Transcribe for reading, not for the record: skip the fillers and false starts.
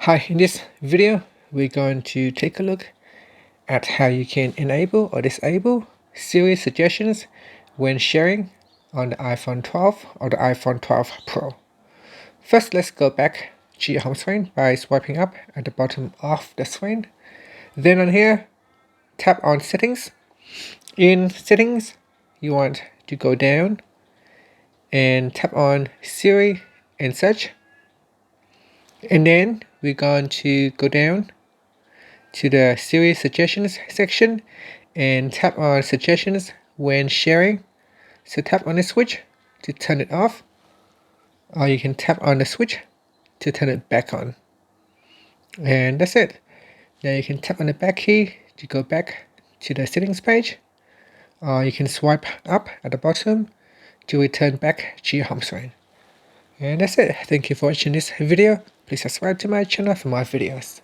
Hi, in this video, we're going to take a look at how you can enable or disable Siri Suggestions when sharing on the iPhone 12 or the iPhone 12 Pro. First, let's go back to your home screen by swiping up at the bottom of the screen. Then on here, tap on Settings. In Settings, you want to go down and tap on Siri and Search. And then we're going to go down to the Siri Suggestions section and tap on Suggestions when sharing. So tap on the switch to turn it off, or you can tap on the switch to turn it back on. And that's it. Now you can tap on the back key to go back to the settings page, or you can swipe up at the bottom to return back to your home screen. And that's it. Thank you for watching this video. Please subscribe to my channel for more videos.